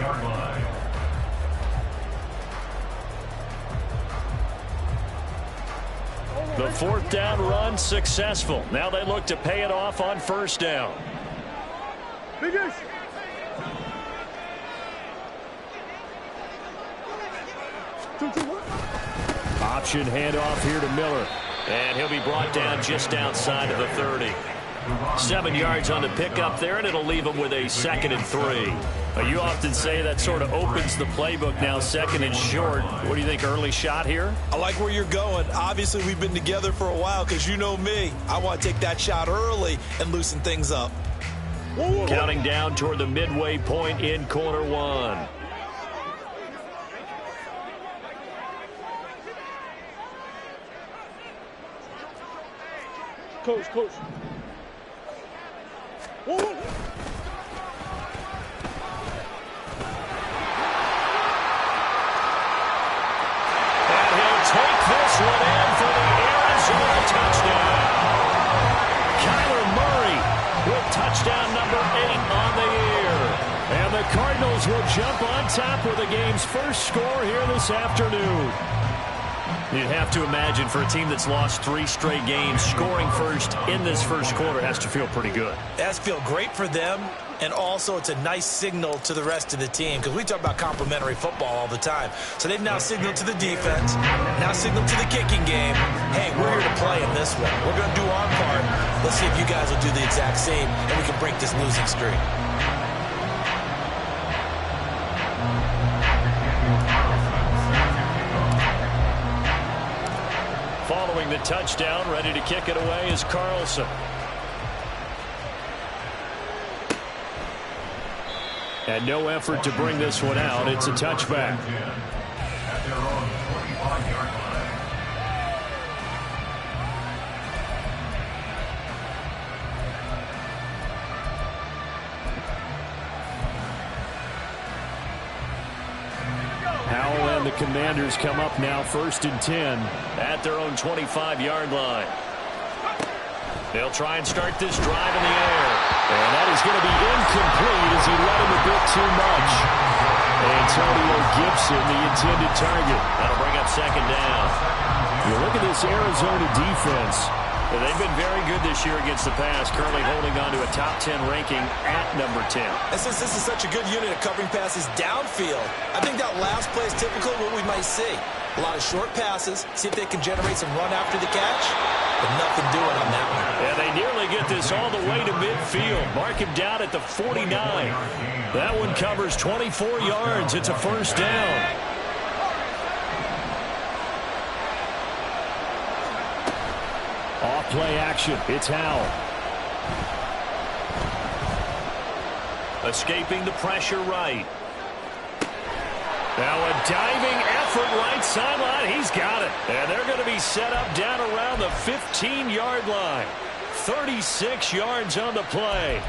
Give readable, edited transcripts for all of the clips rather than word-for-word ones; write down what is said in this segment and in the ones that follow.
25-yard line. The fourth down run successful. Now they look to pay it off on first down. Option handoff here to Miller. And he'll be brought down just outside of the 30. 7 yards on the pickup there, and it'll leave him with a 2nd and 3. You often say that sort of opens the playbook now, 2nd and short. What do you think, early shot here? I like where you're going. Obviously, we've been together for a while because you know me. I want to take that shot early and loosen things up. Counting down toward the midway point in quarter one. Coach. Take this one in for the Arizona touchdown. Kyler Murray with touchdown number 8 on the year. And the Cardinals will jump on top with the game's first score here this afternoon. You'd have to imagine for a team that's lost 3 straight games, scoring first in this first quarter has to feel pretty good. It has to feel great for them, and also it's a nice signal to the rest of the team because we talk about complimentary football all the time. So they've now signaled to the defense, now signaled to the kicking game, hey, we're here to play in this one. We're going to do our part. Let's see if you guys will do the exact same, and we can break this losing streak. Following the touchdown, ready to kick it away is Carlson. And no effort to bring this one out. It's a touchback. At their own 25-yard line. Howell and the Commanders come up now 1st and 10 at their own 25-yard line. They'll try and start this drive in the air. And that is going to be incomplete as he led him a bit too much. Antonio Gibson, the intended target. That'll bring up 2nd down. You look at this Arizona defense. They've been very good this year against the pass, currently holding on to a top 10 ranking at number 10. And since this is such a good unit of covering passes downfield, I think that last play is typical of what we might see. A lot of short passes, see if they can generate some run after the catch, but nothing doing on that one. And they nearly get this all the way to midfield. Mark him down at the 49. That one covers 24 yards. It's a 1st down. Off-play action. It's Howell. Escaping the pressure right. Now a diving effort right sideline. He's got it. And they're going to be set up down around the 15-yard line. 36 yards on the play.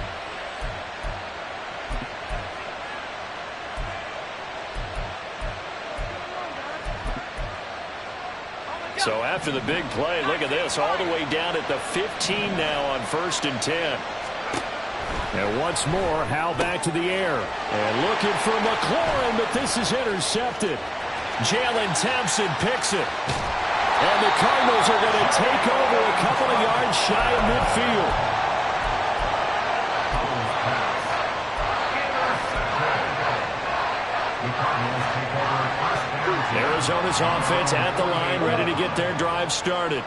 So after the big play, look at this, all the way down at the 15 now on 1st and 10. And once more, Howell back to the air. And looking for McLaurin, but this is intercepted. Jalen Thompson picks it. And the Cardinals are going to take over a couple of yards shy of midfield. Arizona's offense at the line, ready to get their drive started.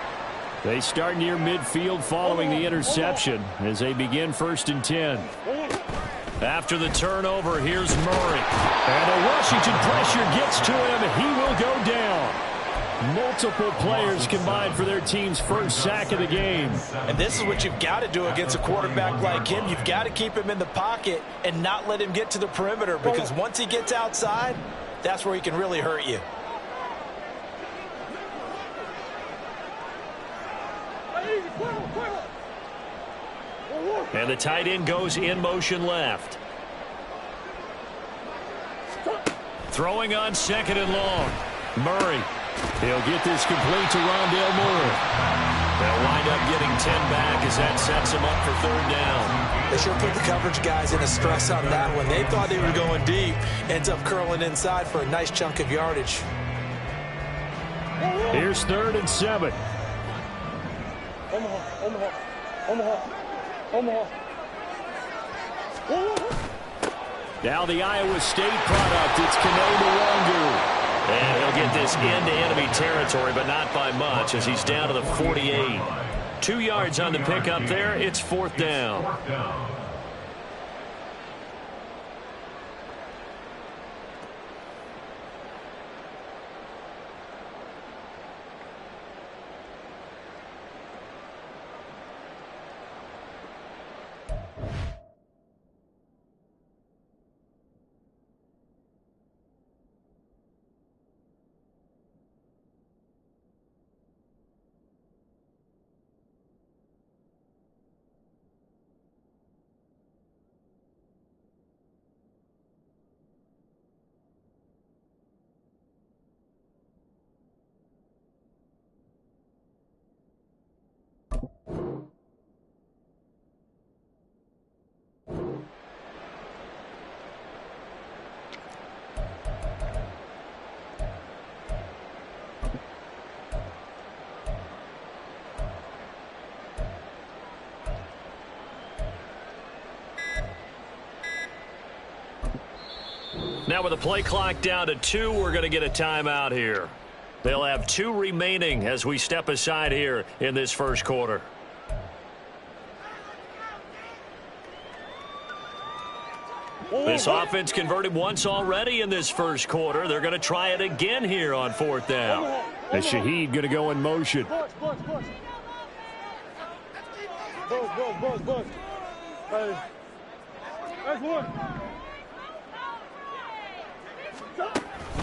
They start near midfield following the interception as they begin 1st and 10. After the turnover, here's Murray. And the Washington pressure gets to him. He will go down. Multiple players combined for their team's first sack of the game. And this is what you've got to do against a quarterback like him. You've got to keep him in the pocket and not let him get to the perimeter, because once he gets outside, that's where he can really hurt you. And the tight end goes in motion left. Throwing on 2nd and long. Murray. He'll get this complete to Rondale Moore. They'll wind up getting 10 back as that sets him up for 3rd down. They sure put the coverage guys in a stress on that one. They thought they were going deep. Ends up curling inside for a nice chunk of yardage. Here's 3rd and 7. Now the Iowa State product. It's Kene Mwangu. And he'll get this into enemy territory, but not by much as he's down to the 48. 2 yards on the pickup there. It's 4th down. Now with the play clock down to 2, we're going to get a timeout here. They'll have 2 remaining as we step aside here in this first quarter. This offense converted once already in this first quarter. They're going to try it again here on 4th down. And Shaheed going to go in motion.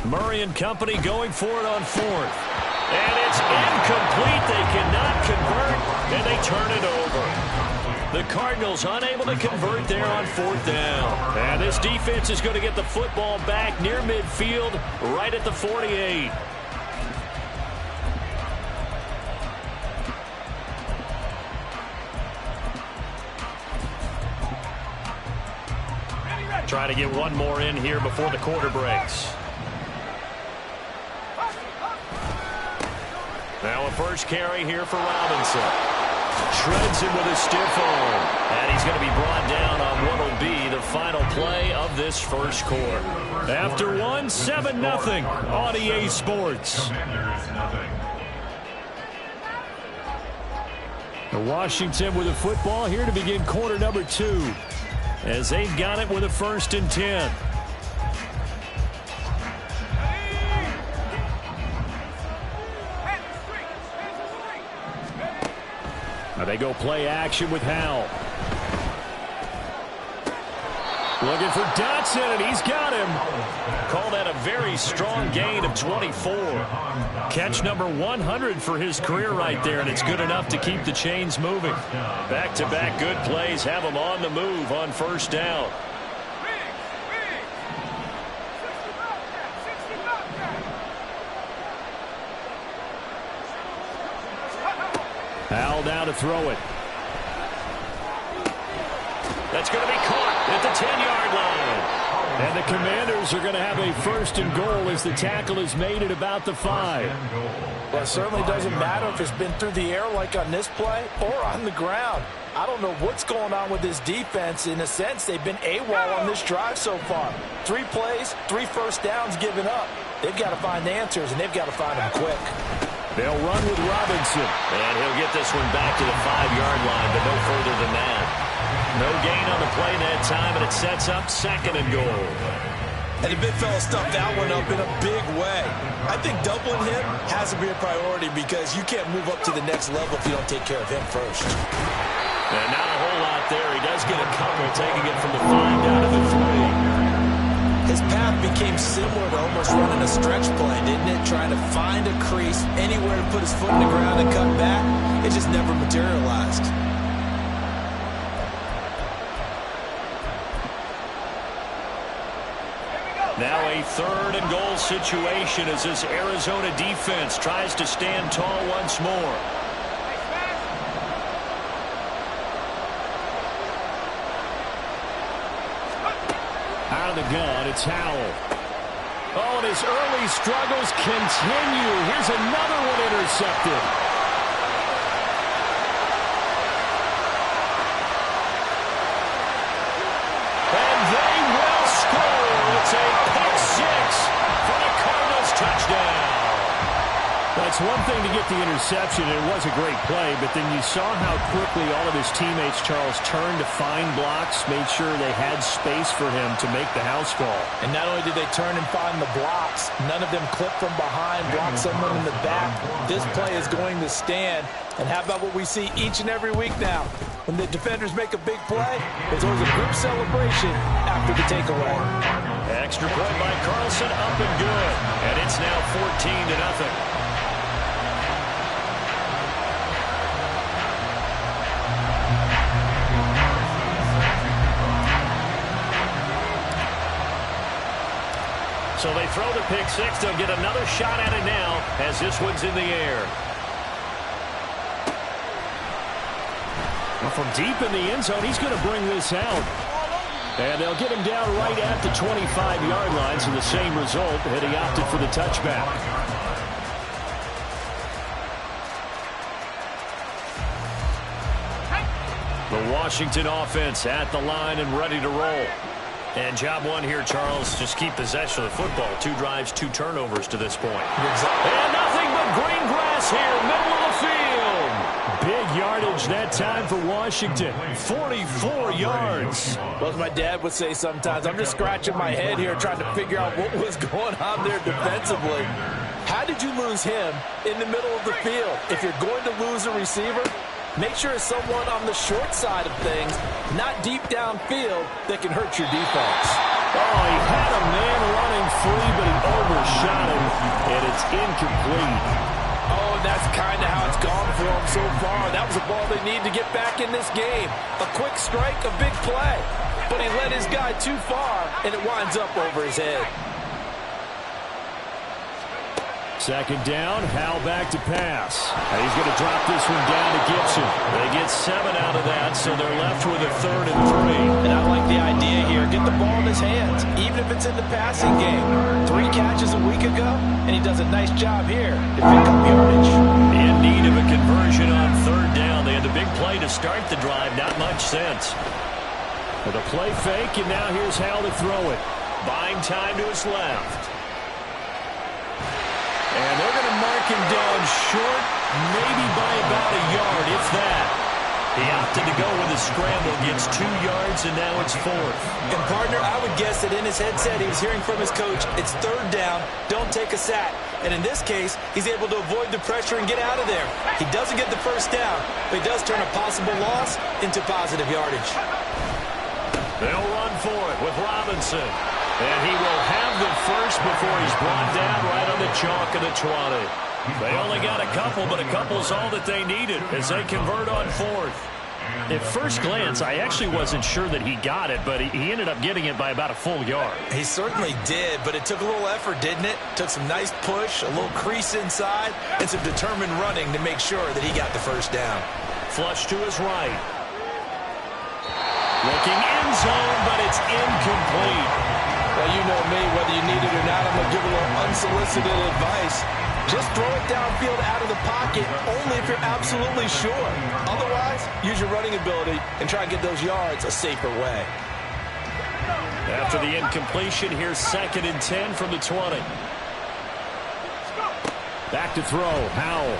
Murray and company going for it on 4th. And it's incomplete. They cannot convert, and they turn it over. The Cardinals unable to convert there on 4th down. And this defense is going to get the football back near midfield, right at the 48. Try to get one more in here before the quarter breaks. Now a first carry here for Robinson. Shreds him with a stiff arm. And he's going to be brought down on what will be the final play of this first quarter. After one, 7-0 on EA Sports. Washington with the football here to begin quarter number 2. As they've got it with a 1st and 10. Now they go play action with Howell. Looking for Dotson, and he's got him. Call that a very strong gain of 24. Catch number 100 for his career right there, and it's good enough to keep the chains moving. Back-to-back good plays have him on the move on 1st down. Howell down to throw it. That's going to be caught at the 10-yard line. And the Commanders are going to have a 1st and goal as the tackle is made at about the 5. Well, it certainly doesn't matter if it's been through the air like on this play or on the ground. I don't know what's going on with this defense. In a sense, they've been AWOL on this drive so far. 3 plays, 3 first downs given up. They've got to find answers, and they've got to find them quick. They'll run with Robinson. And he'll get this one back to the 5-yard line, but no further than that. No gain on the play that time, and it sets up 2nd and goal. And the big fella stuffed that one up in a big way. I think doubling him has to be a priority because you can't move up to the next level if you don't take care of him first. And not a whole lot there. He does get a couple, taking it from the 5 down to the 3. His path became similar to almost running a stretch play, didn't it? Trying to find a crease, anywhere to put his foot in the ground and cut back. It just never materialized. Now a 3rd and goal situation as this Arizona defense tries to stand tall once more. the gun. It's Howell. Oh, and his early struggles continue. Here's another one intercepted. And they will score. It's a pick six for the Cardinals touchdown. That's one thing to get the interception, and it was a great play, but then you saw how quickly all of his teammates, Charles, turned to find blocks, made sure they had space for him to make the house call. And not only did they turn and find the blocks, none of them clip from behind, block someone in the back. This play is going to stand. And how about what we see each and every week now? When the defenders make a big play, there's always a group celebration after the takeaway. Extra point by Carlson, up and good. And it's now 14-0. So they throw the pick six. They'll get another shot at it now as this one's in the air. Well, from deep in the end zone, he's going to bring this out. And they'll get him down right at the 25-yard line, so the same result, and he opted for the touchback. The Washington offense at the line and ready to roll. And job one here, Charles, just keep possession of the football. 2 drives, 2 turnovers to this point. And nothing but green grass here, middle of the field. Big yardage that time for Washington. 44 yards. Well, as my dad would say sometimes, I'm just scratching my head here trying to figure out what was going on there defensively. How did you lose him in the middle of the field? If you're going to lose a receiver, make sure it's someone on the short side of things, not deep downfield, that can hurt your defense. Oh, he had a man running free, but he overshot him, and it's incomplete. Oh, and that's kind of how it's gone for him so far. That was a ball they need to get back in this game. A quick strike, a big play. But he led his guy too far, and it winds up over his head. Second down, Howell back to pass. He's going to drop this one down to Gibson. They get 7 out of that, so they're left with a 3rd and 3. And I like the idea here. Get the ball in his hands, even if it's in the passing game. 3 catches a week ago, and he does a nice job here to pick up yardage. In need of a conversion on 3rd down. They had the big play to start the drive, not much sense. With a play fake, and now here's Howell to throw it. Buying time to his left. And they're going to mark him down short, maybe by about a yard, if that. He opted to go with a scramble, gets 2 yards, and now it's 4th. And, partner, I would guess that in his headset he was hearing from his coach, it's 3rd down, don't take a sack. And in this case, he's able to avoid the pressure and get out of there. He doesn't get the 1st down, but he does turn a possible loss into positive yardage. They'll run for it with Robinson. And he will have the first before he's brought down right on the chalk of the 20. They only got a couple, but a couple's all that they needed as they convert on 4th. At first glance, I actually wasn't sure that he got it, but he ended up getting it by about a full yard. He certainly did, but it took a little effort, didn't it? Took some nice push, a little crease inside, and some determined running to make sure that he got the 1st down. Flush to his right. Looking end zone, but it's incomplete. Well, you know me, whether you need it or not, I'm going to give a little unsolicited advice. Just throw it downfield out of the pocket, only if you're absolutely sure. Otherwise, use your running ability and try and get those yards a safer way. After the incompletion, here's 2nd and 10 from the 20. Back to throw, Howell.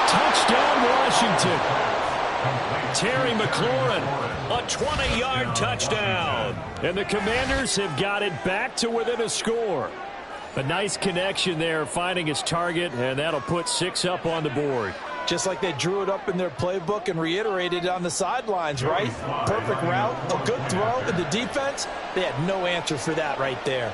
Touchdown, Washington. Terry McLaurin, a 20-yard touchdown. And the Commanders have got it back to within a score. A nice connection there, finding his target, and that'll put 6 up on the board. Just like they drew it up in their playbook and reiterated it on the sidelines, right? Perfect route, a good throw, and the defense, they had no answer for that right there.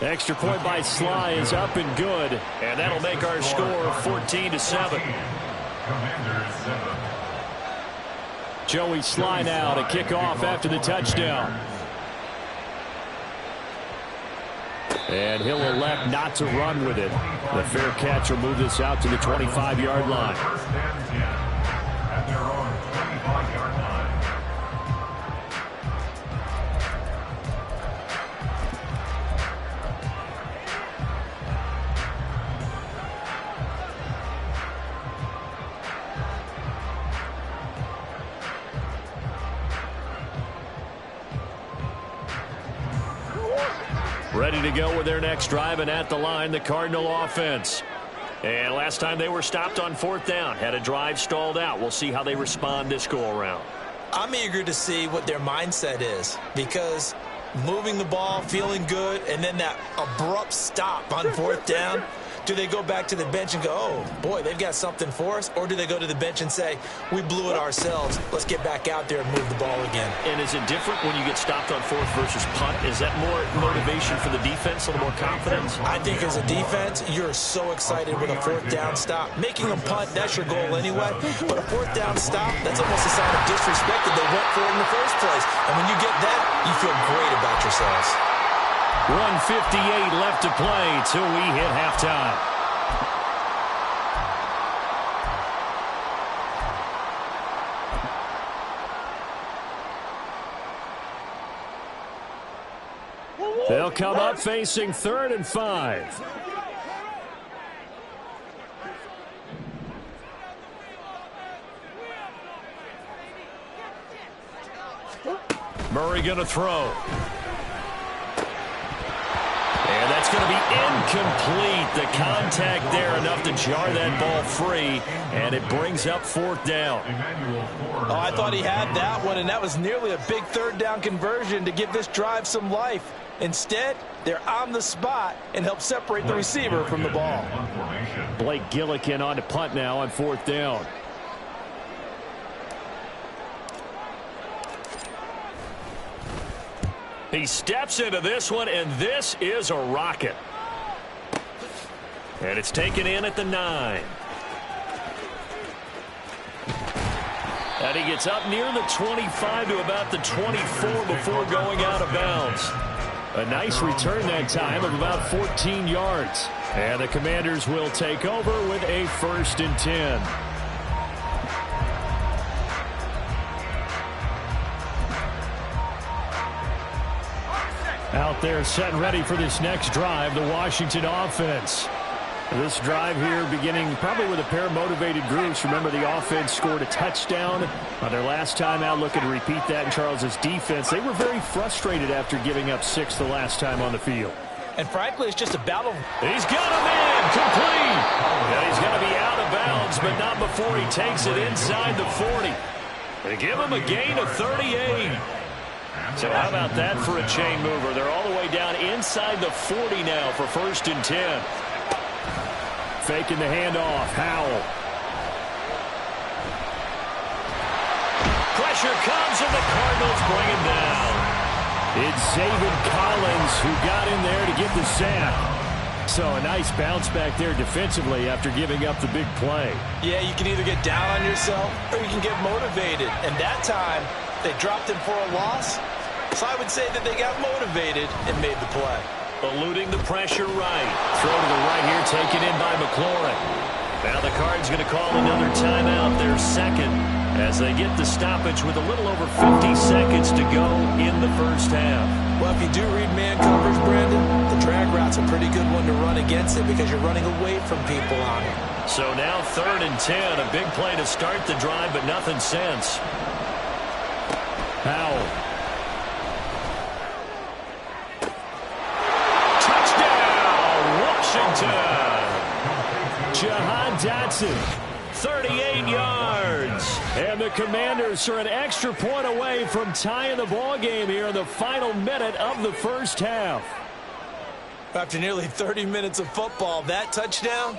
Extra point by Sly is up and good, and that'll make our score 14-7. Joey Sly now to kick off after the touchdown. And he'll elect not to run with it. The fair catch will move this out to the 25-yard line. At their own 25-yard Ready to go with their next drive, and at the line, the Cardinal offense. And last time they were stopped on 4th down, had a drive stalled out. We'll see how they respond this go-around. I'm eager to see what their mindset is, because moving the ball, feeling good, and then that abrupt stop on 4th down. Do they go back to the bench and go, oh, boy, they've got something for us? Or do they go to the bench and say, we blew it ourselves. Let's get back out there and move the ball again. And is it different when you get stopped on 4th versus punt? Is that more motivation for the defense, a little more confidence? I think as a defense, you're so excited with a 4th down stop. Making a punt, that's your goal anyway. But a 4th down stop, that's almost a sign of disrespect that they went for it in the first place. And when you get that, you feel great about yourselves. 1:58 left to play till we hit halftime. They'll come up facing 3rd and 5. Murray going to throw. And that's going to be incomplete. The contact there enough to jar that ball free, and it brings up 4th down. Oh, I thought he had that one, and that was nearly a big 3rd down conversion to give this drive some life. Instead, they're on the spot and help separate the receiver from the ball. Blake Gillikin on to punt now on 4th down. He steps into this one, and this is a rocket. And it's taken in at the 9. And he gets up near the 25 to about the 24 before going out of bounds. A nice return that time of about 14 yards. And the Commanders will take over with a 1st and 10. Out there set and ready for this next drive, the Washington offense. This drive here beginning probably with a pair of motivated groups. Remember, the offense scored a touchdown on their last time out, looking to repeat that in Charles's defense. They were very frustrated after giving up 6 the last time on the field. And frankly, it's just a battle. He's got a man complete. And he's going to be out of bounds, but not before he takes it inside the 40. They give him a gain of 38. So how about that for a chain mover? They're all the way down inside the 40 now for 1st and 10. Faking the handoff. Howell. Pressure comes, and the Cardinals bring him down. It's Zaven Collins who got in there to get the sack. So a nice bounce back there defensively after giving up the big play. Yeah, you can either get down on yourself or you can get motivated. And that time, they dropped him for a loss. So I would say that they got motivated and made the play. Eluding the pressure right. Throw to the right here, taken in by McLaurin. Now the Cards going to call another timeout, their second, as they get the stoppage with a little over 50 seconds to go in the first half. Well, if you do read man coverage, Brandon, the drag route's a pretty good one to run against it because you're running away from people on it. So now 3rd and 10, a big play to start the drive, but nothing since. Howell. Jahan Dotson, 38 yards. And the Commanders are an extra point away from tying the ball game here in the final minute of the first half. After nearly 30 minutes of football, that touchdown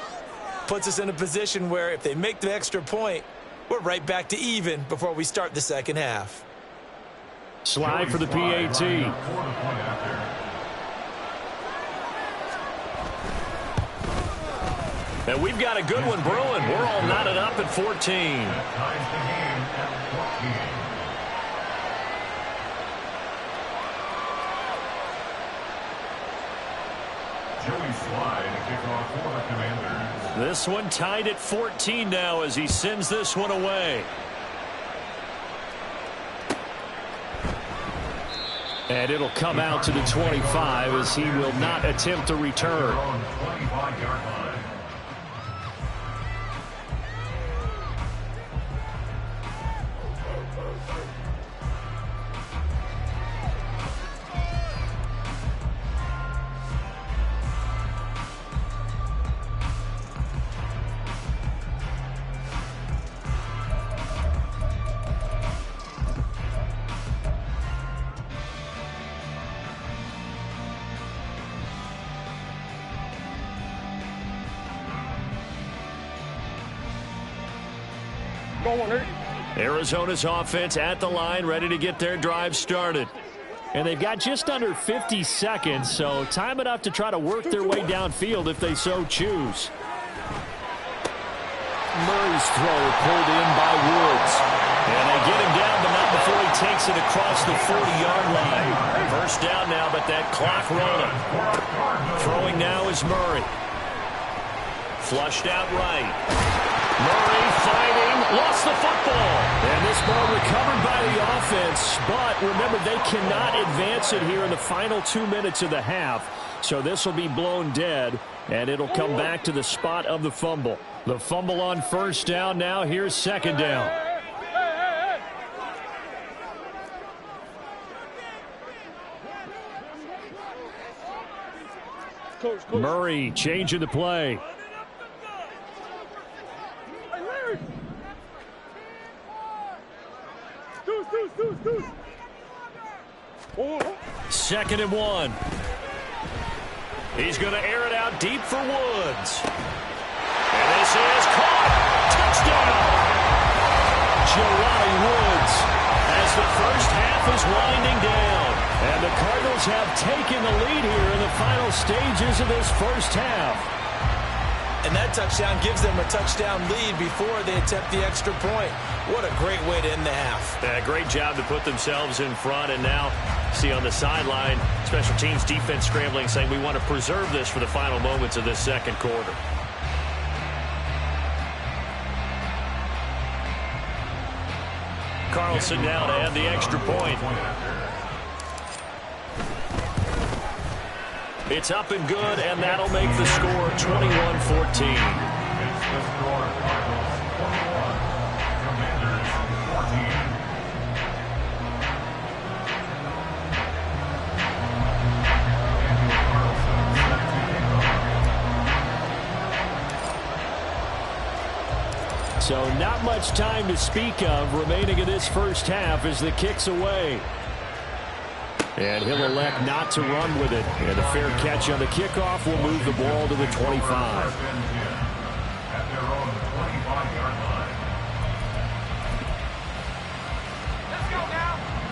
puts us in a position where if they make the extra point, we're right back to even before we start the second half. Slide for the PAT. And we've got a good one brewing. We're all knotted up at 14. That ties the game at 14. Joey Slide, a kickoff for the Commanders. This one tied at 14 now as he sends this one away. And it'll come out to the 25 as he will not attempt to return. 25-yard line. Arizona's offense at the line, ready to get their drive started. And they've got just under 50 seconds, so time enough to try to work their way downfield if they so choose. Murray's throw pulled in by Woods. And they get him down, but not before he takes it across the 40-yard line. First down now, but that clock rolling. Throwing now is Murray. Flushed out right. Murray fighting, lost the football. And this ball recovered by the offense, but remember, they cannot advance it here in the final 2 minutes of the half. So this will be blown dead, and it'll come back to the spot of the fumble. The fumble on first down now. Here's second down. Murray changing the play. Second and 1. He's going to air it out deep for Woods. And this is caught. Touchdown. Jelani Woods as the first half is winding down. And the Cardinals have taken the lead here in the final stages of this first half. And that touchdown gives them a touchdown lead before they attempt the extra point. What a great way to end the half. Yeah, great job to put themselves in front. And now, see on the sideline, special teams defense scrambling, saying we want to preserve this for the final moments of this second quarter. Carlson now to add the extra point. It's up and good, and that'll make the score 21-14. So not much time to speak of remaining in this first half as the kick's away. And he'll elect not to run with it. And a fair catch on the kickoff will move the ball to the 25.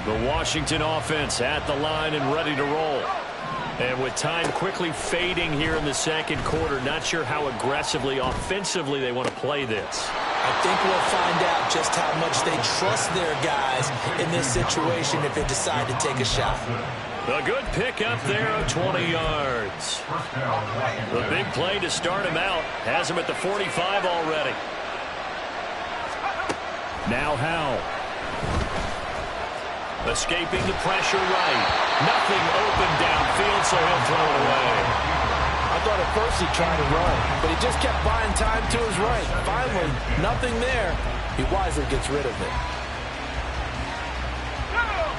The Washington offense at the line and ready to roll. And with time quickly fading here in the second quarter, not sure how aggressively, offensively they want to play this. I think we'll find out just how much they trust their guys in this situation if they decide to take a shot. A good pickup there of 20 yards. The big play to start him out has him at the 45 already. Now Howell. Escaping the pressure right. Nothing open downfield, so he'll throw it away. I thought at first he tried to run, but he just kept buying time to his right. Finally, nothing there. He wisely gets rid of it.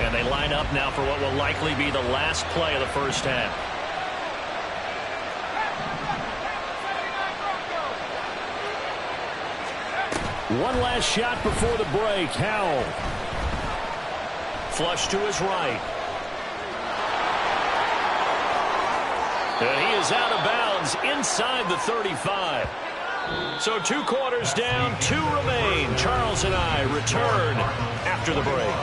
And they line up now for what will likely be the last play of the first half. One last shot before the break. Howell. Flush to his right. And he is out of bounds inside the 35. So 2 quarters down, 2 remain. Charles and I return after the break.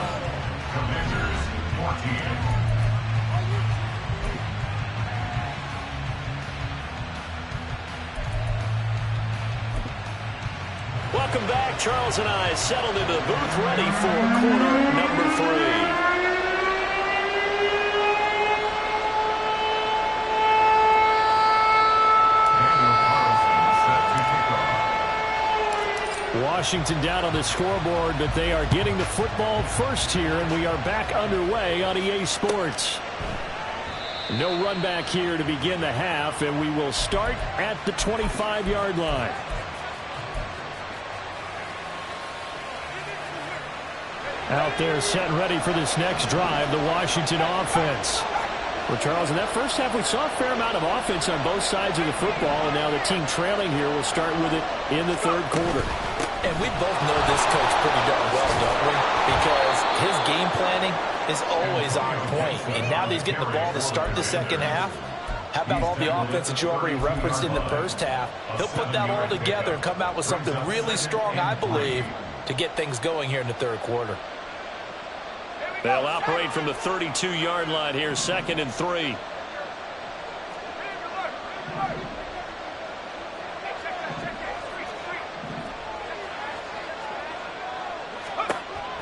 Welcome back. Charles and I settled into the booth ready for quarter number 3. Washington down on the scoreboard, but they are getting the football first here, and we are back underway on EA Sports. No run back here to begin the half, and we will start at the 25-yard line. Out there set and ready for this next drive, the Washington offense. Well, Charles, in that first half, we saw a fair amount of offense on both sides of the football, and now the team trailing here will start with it in the third quarter. And we both know this coach pretty darn well, don't we? Because his game planning is always on point. And now that he's getting the ball to start the second half, how about all the offense that you already referenced in the first half? He'll put that all together and come out with something really strong, I believe, to get things going here in the third quarter. They'll operate from the 32-yard line here, 2nd and 3.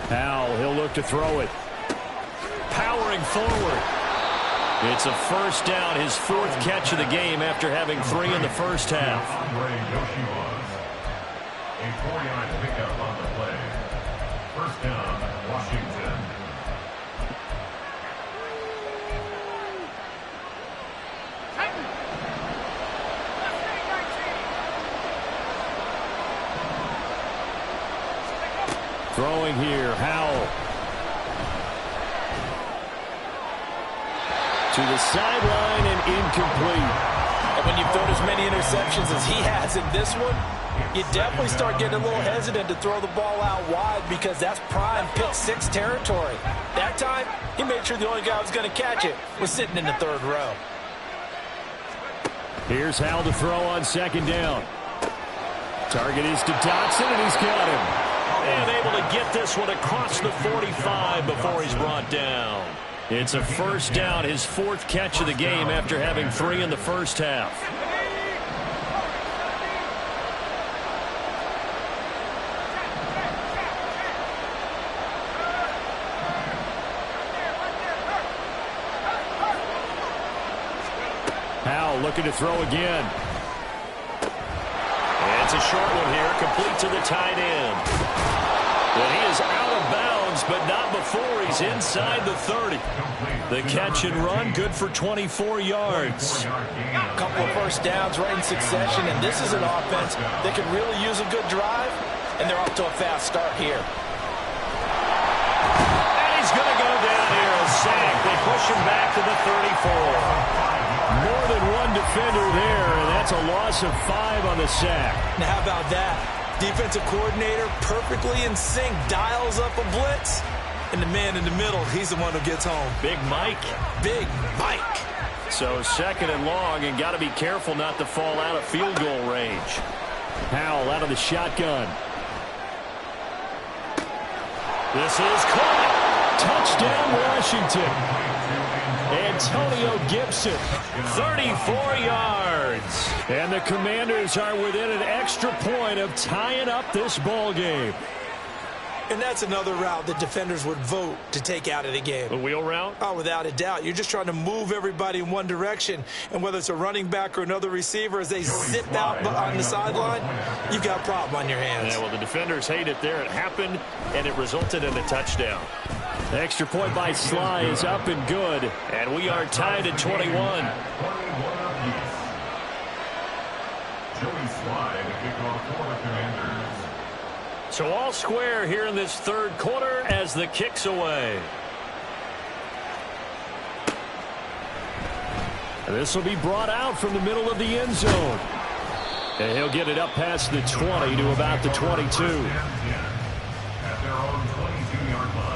Now he'll look to throw it. Powering forward. It's a first down, his 4th catch of the game after having 3 in the first half. A 4-yard pickup on the play. First down, Washington. Throwing here, Howell. To the sideline and incomplete. And when you've thrown as many interceptions as he has in this one, you definitely start getting a little hesitant to throw the ball out wide because that's prime pick 6 territory. That time, he made sure the only guy who was going to catch it was sitting in the 3rd row. Here's Howell to throw on 2nd down. Target is to Dotson, and he's got him. And able to get this one across the 45 before he's brought down. It's a first down, his 4th catch of the game after having 3 in the first half. Howell looking to throw again. It's a short one here, complete to the tight end. Well, he is out of bounds, but not before he's inside the 30. The catch and run, good for 24 yards. A couple of first downs right in succession, and this is an offense that could really use a good drive, and they're off to a fast start here. And he's going to go down here, a sack. They push him back to the 34. More than one defender there, and that's a loss of 5 on the sack. Now, how about that? Defensive coordinator perfectly in sync, dials up a blitz, and the man in the middle, he's the one who gets home. Big Mike. Big Mike. So 2nd and long, and got to be careful not to fall out of field goal range. Howell out of the shotgun. This is caught. Touchdown, Washington. Antonio Gibson, 34 yards. And the Commanders are within an extra point of tying up this ball game. And that's another route that defenders would vote to take out of the game. The wheel route? Oh, without a doubt. You're just trying to move everybody in one direction. And whether it's a running back or another receiver, as they zip out on the sideline, you've got a problem on your hands. Yeah, well, the defenders hate it there. It happened, and it resulted in a touchdown. The extra point by Sly is up and good. And we are tied at 21. Joey Sly, the kickoff for the Commanders. So all square here in this 3rd quarter as the kick's away. And this will be brought out from the middle of the end zone. And he'll get it up past the 20 to about the 22. At their own 22-yard line.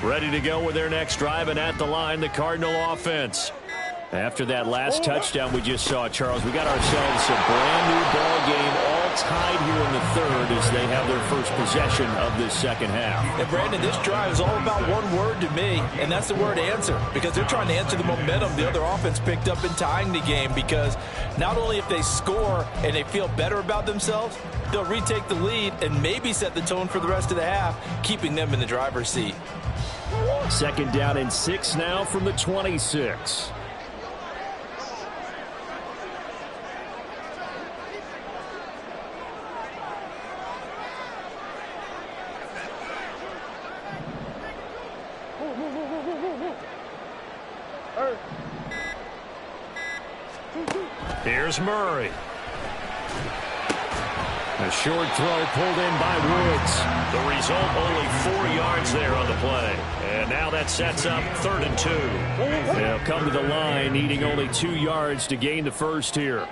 Ready to go with their next drive, and at the line, the Cardinal offense. After that last touchdown we just saw, Charles, we got ourselves a brand-new ball game, all tied here in the 3rd as they have their first possession of this 2nd half. And, Brandon, this drive is all about one word to me, and that's the word answer, because they're trying to answer the momentum the other offense picked up in tying the game, because not only if they score and they feel better about themselves, they'll retake the lead and maybe set the tone for the rest of the half, keeping them in the driver's seat. 2nd down and 6 now from the 26. Here's Murray. A short throw pulled in by Woods. The result, only 4 yards there on the play. And now that sets up 3rd and 2. They'll come to the line, needing only 2 yards to gain the first here.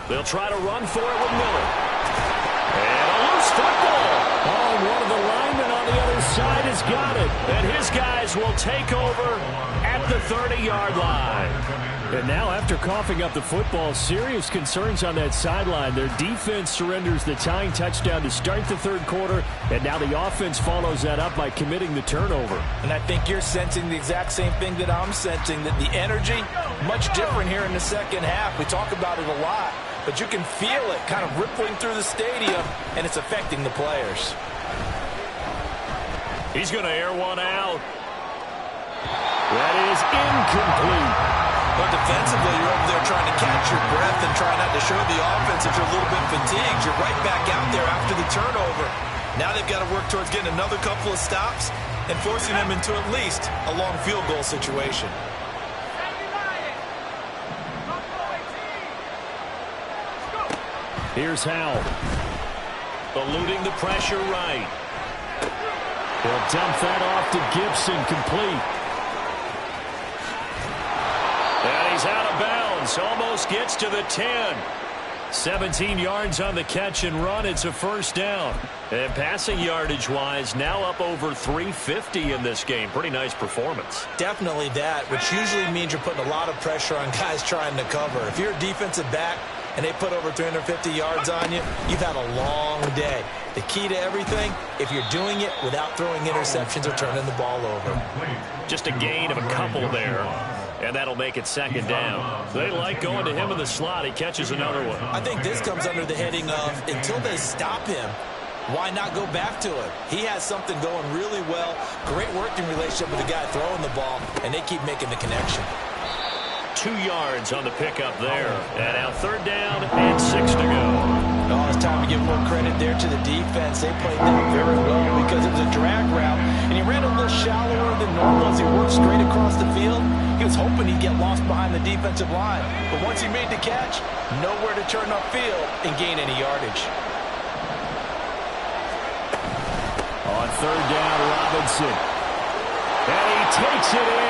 They'll try to run for it with Miller. And a loose football. Oh, one of the linemen on the other side has got it. And his guys will take over at the 30-yard line. And now, after coughing up the football, serious concerns on that sideline. Their defense surrenders the tying touchdown to start the 3rd quarter, and now the offense follows that up by committing the turnover. And I think you're sensing the exact same thing that I'm sensing, that the energy, much different here in the second half. We talk about it a lot, but you can feel it kind of rippling through the stadium, and it's affecting the players. He's going to air one out. That is incomplete. But defensively, you're over there trying to catch your breath and try not to show the offense that you're a little bit fatigued. You're right back out there after the turnover. Now they've got to work towards getting another couple of stops and forcing them into at least a long field goal situation. Here's Howell. Eluding the pressure right. He'll dump that off to Gibson, complete. And he's out of bounds. Almost gets to the 10. 17 yards on the catch and run. It's a first down. And passing yardage-wise, now up over 350 in this game. Pretty nice performance. Definitely that, which usually means you're putting a lot of pressure on guys trying to cover. If you're a defensive back and they put over 350 yards on you, you've had a long day. The key to everything, if you're doing it without throwing interceptions or turning the ball over. Just a gain of a couple there. And that'll make it 2nd down. They like going to him in the slot. He catches another one. I think this comes under the heading of, until they stop him, why not go back to him? He has something going really well. Great working relationship with the guy throwing the ball, and they keep making the connection. 2 yards on the pickup there. And now 3rd down and 6 to go. Oh, it's time to give more credit there to the defense. They played that very well because it was a drag route, and he ran a little shallower than normal as he worked straight across the field. He was hoping he'd get lost behind the defensive line, but once he made the catch, nowhere to turn upfield and gain any yardage. On 3rd down, Robinson. And he takes it in.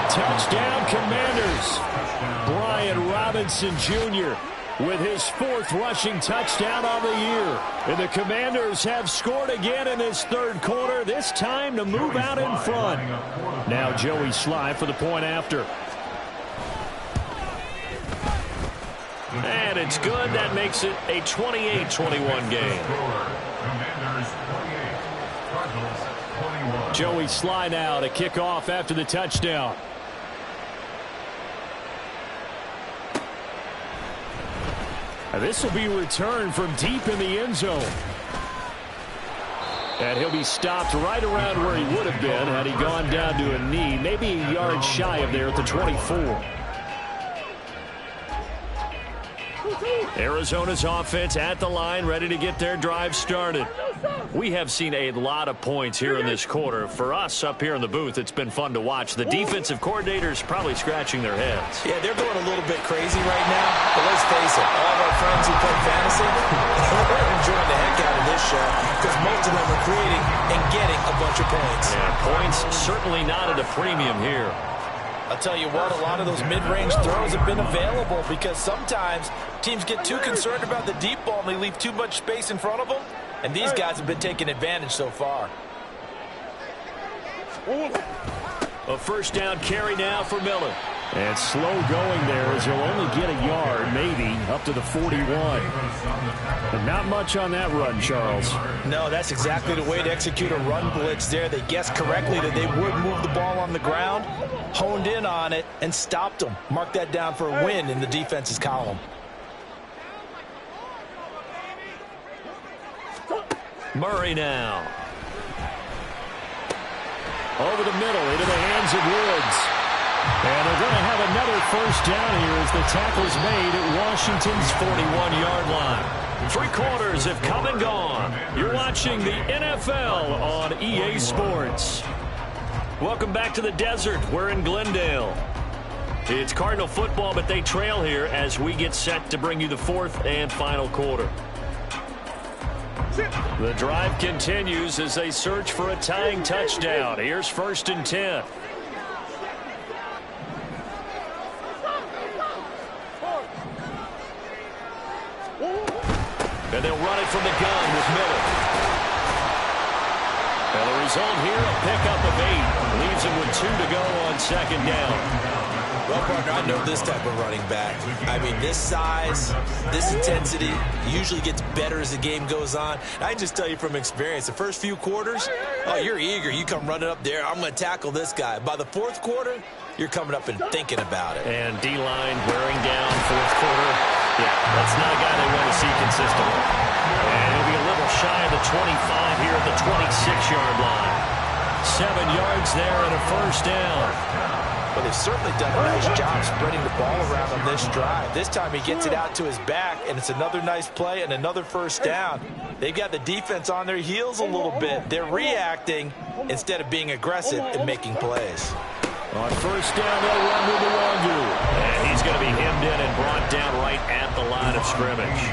Touchdown, Commanders. Brian Robinson Jr. with his 4th rushing touchdown on the year. And the Commanders have scored again in this 3rd quarter, this time to move out in front. Now Joey Sly for the point after. And it's good. That makes it a 28-21 game. Joey Sly now to kick off after the touchdown. This will be returned from deep in the end zone. And he'll be stopped right around where he would have been had he gone down to a knee, maybe a yard shy of there at the 24. Arizona's offense at the line, ready to get their drive started. We have seen a lot of points here in this quarter. For us up here in the booth, it's been fun to watch. The defensive coordinators probably scratching their heads. Yeah, they're going a little bit crazy right now. But let's face it, all of our friends who play fantasy, they're enjoying the heck out of this show because most of them are creating and getting a bunch of points. Yeah, points certainly not at a premium here. I'll tell you what, a lot of those mid-range throws have been available because sometimes teams get too concerned about the deep ball and they leave too much space in front of them. And these guys have been taking advantage so far. A first down carry now for Miller. And slow going there as he'll only get a yard, maybe, up to the 41. But not much on that run, Charles. No, that's exactly the way to execute a run blitz there. They guessed correctly that they would move the ball on the ground, honed in on it, and stopped them. Mark that down for a win in the defense's column. Murray now. Over the middle, into the hands of Woods. And they're going to have another first down here as the tackle's made at Washington's 41-yard line. 3 quarters have come and gone. You're watching the NFL on EA Sports. Welcome back to the desert. We're in Glendale. It's Cardinal football, but they trail here as we get set to bring you the 4th and final quarter. The drive continues as they search for a tying touchdown. Here's 1st and 10. And they'll run it from the gun with Miller. And the result here, a pickup of 8. Leaves him with 2 to go on 2nd down. Well, partner, I know this type of running back. I mean, this size, this intensity usually gets better as the game goes on. I can just tell you from experience, the first few quarters, oh, you're eager. You come running up there, I'm going to tackle this guy. By the 4th quarter, you're coming up and thinking about it. And D-line wearing down 4th quarter. Yeah, that's not a guy they want to see consistently. And it'll be a little shy of the 25 here at the 26-yard line. 7 yards there and a first down. But they've certainly done a nice job spreading the ball around on this drive. This time he gets it out to his back, and it's another nice play and another first down. They've got the defense on their heels a little bit. They're reacting instead of being aggressive and making plays. On first down, they'll run with the Wandu. And he's going to be hemmed in and brought down right at the line of scrimmage.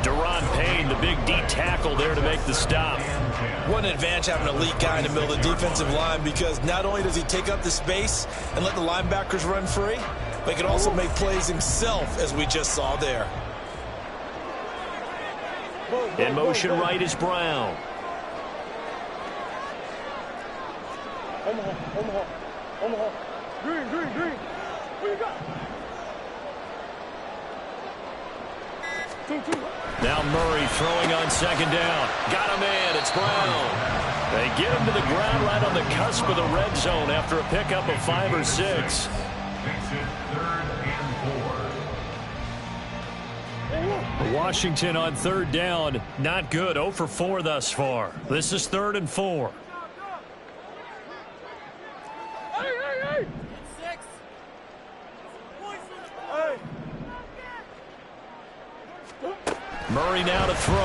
Deron Payne, the big D tackle there to make the stop. What an advantage having an elite guy in the middle of the defensive line, because not only does he take up the space and let the linebackers run free, but he can also make plays himself, as we just saw there. In motion right is Brown. Omaha. Green. What you got? 2. Now Murray throwing on 2nd down. Got him in. It's Brown. They get him to the ground right on the cusp of the red zone after a pickup of 5 or 6. Makes it 3rd and 4. Washington on 3rd down. Not good. 0 for 4 thus far. This is 3rd and 4. Hey! 6. Hey! Murray now to throw.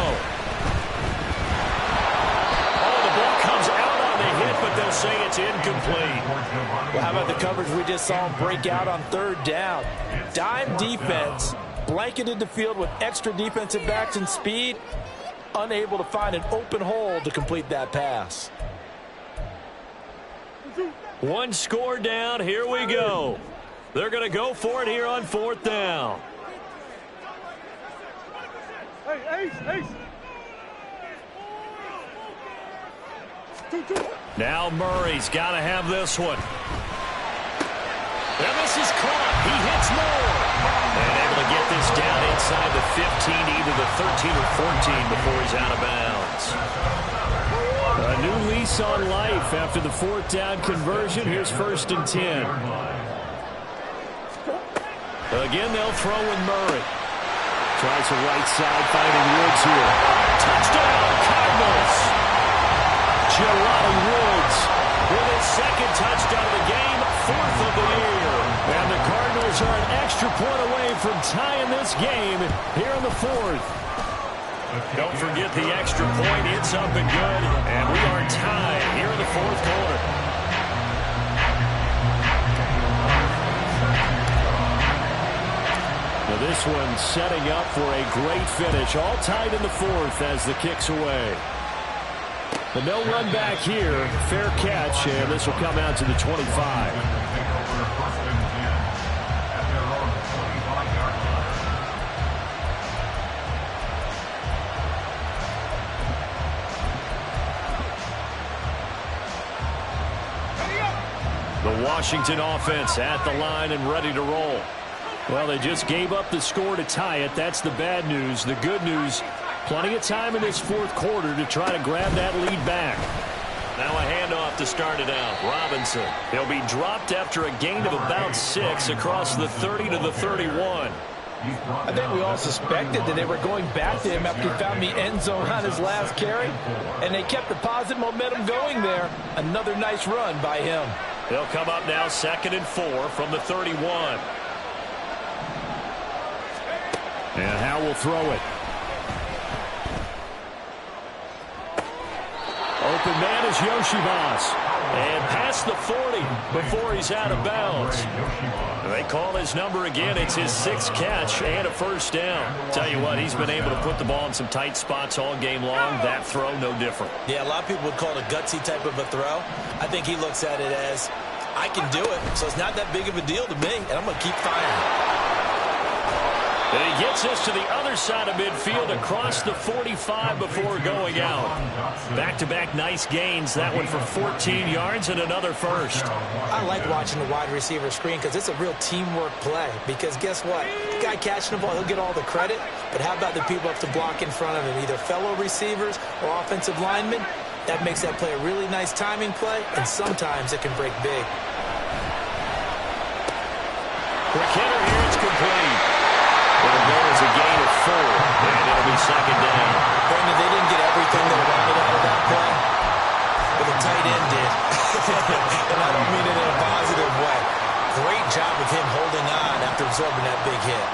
Oh, the ball comes out on the hit, but they'll say it's incomplete. Well, how about the coverage we just saw him break out on 3rd down? Dime defense, blanketed the field with extra defensive backs and speed, unable to find an open hole to complete that pass. 1 score down. Here we go. They're going to go for it here on 4th down. Hey, Ace. 2. Now Murray's got to have this one. And this is caught. He hits more. And able to get this down inside the 15, either the 13 or 14 before he's out of bounds. A new lease on life after the 4th down conversion. Here's 1st and 10. Again, they'll throw with Murray. Tries the right side, finding Woods here. Touchdown, Cardinals! Jelani Woods with his 2nd touchdown of the game, 4th of the year. And the Cardinals are an extra point away from tying this game here in the 4th. Don't forget the extra point. It's up and good. And we are tied here in the 4th quarter. Now this one setting up for a great finish. All tied in the 4th as the kick's away. But no run back here. Fair catch, and this will come out to the 25. The Washington offense at the line and ready to roll. Well, they just gave up the score to tie it. That's the bad news. The good news, plenty of time in this 4th quarter to try to grab that lead back. Now a handoff to start it out. Robinson. He'll be dropped after a gain of about 6 across the 30 to the 31. I think we all suspected that they were going back to him after he found the end zone on his last carry, and they kept the positive momentum going there. Another nice run by him. They'll come up now 2nd and 4 from the 31. And Howe will throw it. Open man is Yoshibas. And past the 40 before he's out of bounds. They call his number again. It's his 6th catch and a first down. Tell you what, he's been able to put the ball in some tight spots all game long. That throw, no different. Yeah, a lot of people would call it a gutsy type of a throw. I think he looks at it as, I can do it, so it's not that big of a deal to me, and I'm going to keep firing. And he gets us to the other side of midfield across the 45 before going out. Back-to-back nice gains. That one for 14 yards and another first. I like watching the wide receiver screen because it's a real teamwork play. Because guess what? The guy catching the ball, he'll get all the credit. But how about the people up to block in front of him, either fellow receivers or offensive linemen? That makes that play a really nice timing play, and sometimes it can break big. Quick hitter here, it's complete. It'll go as a gain of 4, and it'll be 2nd down. Brandon, they didn't get everything they wanted out of that play, but the tight end did. And I don't mean it in a positive way. Great job of him holding on after absorbing that big hit.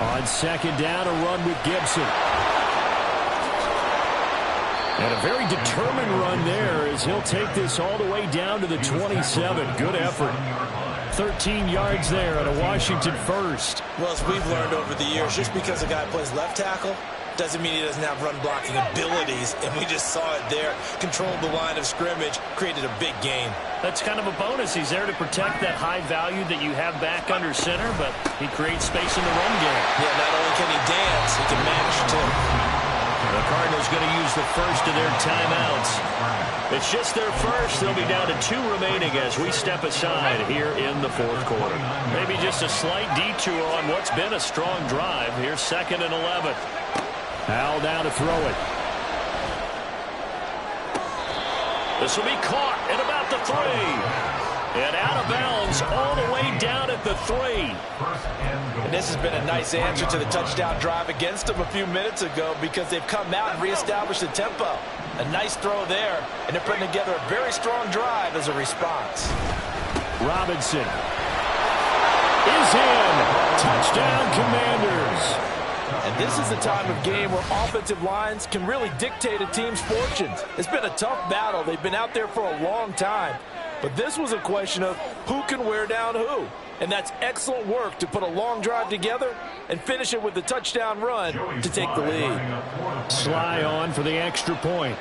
On 2nd down, a run with Gibson. And a very determined run there as he'll take this all the way down to the 27. Good effort. 13 yards there on a Washington first. Well, as we've learned over the years, just because a guy plays left tackle doesn't mean he doesn't have run blocking abilities. And we just saw it there. Controlled the line of scrimmage, created a big gain. That's kind of a bonus. He's there to protect that high value that you have back under center, but he creates space in the run game. Yeah, not only can he dance, he can mash too. The Cardinals going to use the first of their timeouts. It's just their first. They'll be down to 2 remaining as we step aside here in the 4th quarter. Maybe just a slight detour on what's been a strong drive. Here's 2nd and 11. Howell down to throw it. This will be caught at about the 3. And out of bounds all the way down at the 3. And this has been a nice answer to the touchdown drive against them a few minutes ago because they've come out and reestablished the tempo. A nice throw there, and they're putting together a very strong drive as a response. Robinson is in. Touchdown, Commanders. And this is the time of game where offensive lines can really dictate a team's fortunes. It's been a tough battle. They've been out there for a long time. But this was a question of who can wear down who. And that's excellent work to put a long drive together and finish it with a touchdown run to take the lead. Sly on for the extra point.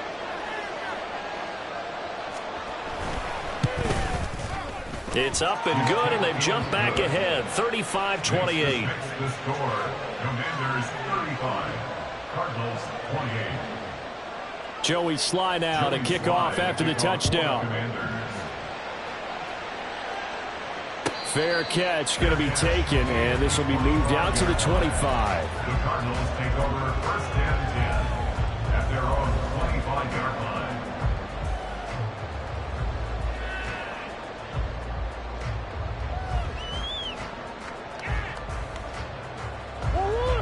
It's up and good, and they've jumped back ahead, 35-28. The score, Commanders 35, Cardinals 28. Joey Sly now to kick off after the touchdown. Fair catch going to be taken, and this will be moved out to the 25. The Cardinals take over 1st and 10 at their own 25-yard line.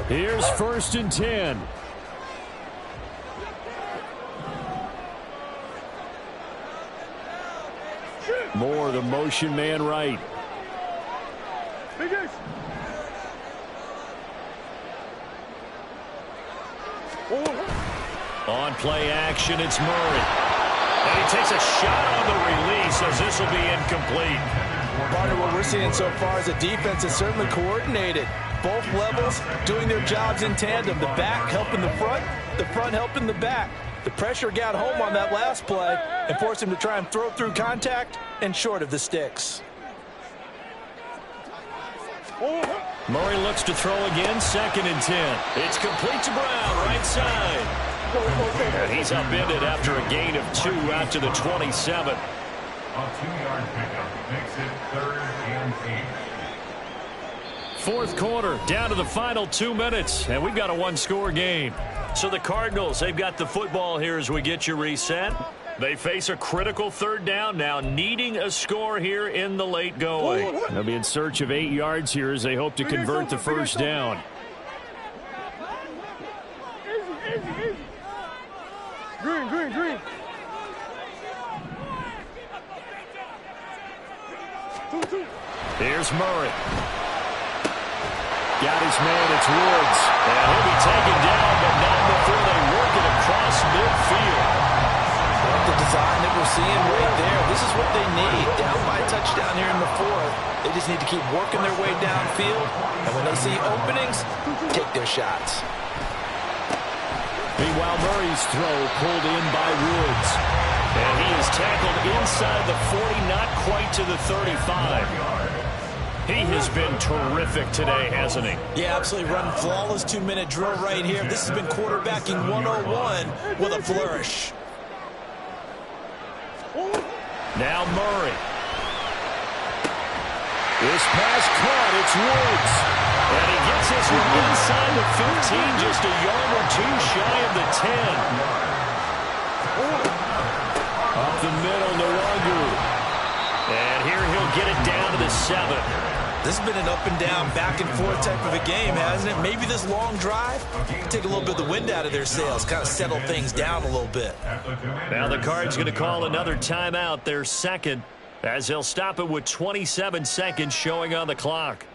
Here's 1st and 10. Moore, the motion man right. On play action, it's Murray. And he takes a shot on the release as this will be incomplete. Partner, what we're seeing so far is the defense is certainly coordinated. Both levels doing their jobs in tandem. The back helping the front helping the back. The pressure got home on that last play and forced him to try and throw through contact and short of the sticks. Murray looks to throw again, 2nd and 10. It's complete to Brown, right side. And he's upended after a gain of 2 out to the 27. A 2-yard pickup makes it 3rd and 8. 4th quarter, down to the final 2 minutes, and we've got a 1-score game. So the Cardinals, they've got the football here as we get you reset. They face a critical 3rd down now, needing a score here in the late going. They'll be in search of 8 yards here as they hope to convert the 1st down. Green, green, green. Two. Here's Murray. Got his man, it's Woods. And he'll be taken down, but not before they work it across midfield. The design that we're seeing right there, this is what they need. Down by a touchdown here in the fourth. They just need to keep working their way downfield. And when they see openings, take their shots. Meanwhile, Murray's throw pulled in by Woods. And he is tackled inside the 40, not quite to the 35. He has been terrific today, hasn't he? Yeah, absolutely. Running flawless 2-minute drill right here. This has been quarterbacking 101 with a flourish. Now Murray. This pass caught. It's Woods. And he gets this one inside the 15, just a yard or two shy of the 10. Up the middle, Nwangu. And here he'll get it down to the 7. This has been an up-and-down, back-and-forth type of a game, hasn't it? Maybe this long drive take a little bit of the wind out of their sails, kind of settle things down a little bit. Now the Cards going to call another timeout, their second, as they'll stop it with 27 seconds showing on the clock.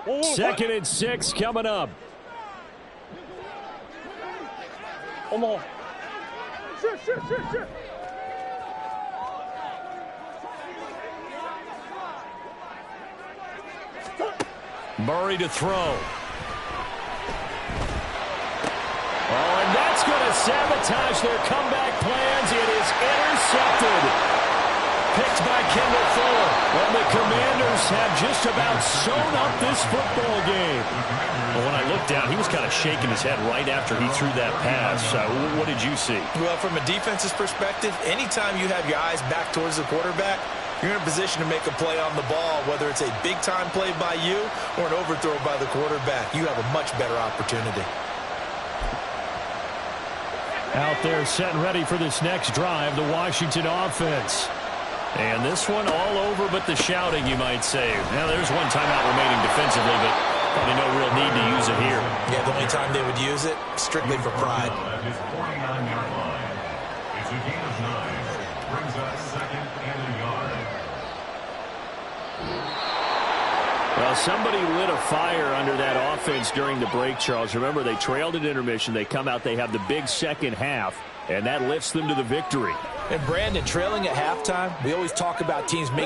2nd and 6 coming up. Omaha. Shit. Murray to throw. Oh, and that's going to sabotage their comeback plans. It is intercepted. Picked by Kendall Fuller. And the Commanders have just about sewn up this football game. Well, when I looked down, he was kind of shaking his head right after he threw that pass. What did you see? Well, from a defense's perspective, anytime you have your eyes back towards the quarterback, you're in a position to make a play on the ball, whether it's a big-time play by you or an overthrow by the quarterback. You have a much better opportunity. Out there set and ready for this next drive, the Washington offense. And this one all over but the shouting, you might say. Now, there's one timeout remaining defensively, but probably no real need to use it here. Yeah, the only time they would use it, strictly for pride. At his 49-yard line. It's a gain of 9. Brings up 2nd and a yard. Well, somebody lit a fire under that offense during the break, Charles. Remember, they trailed at intermission. They come out, they have the big second half, and that lifts them to the victory. And Brandon, trailing at halftime, we always talk about teams making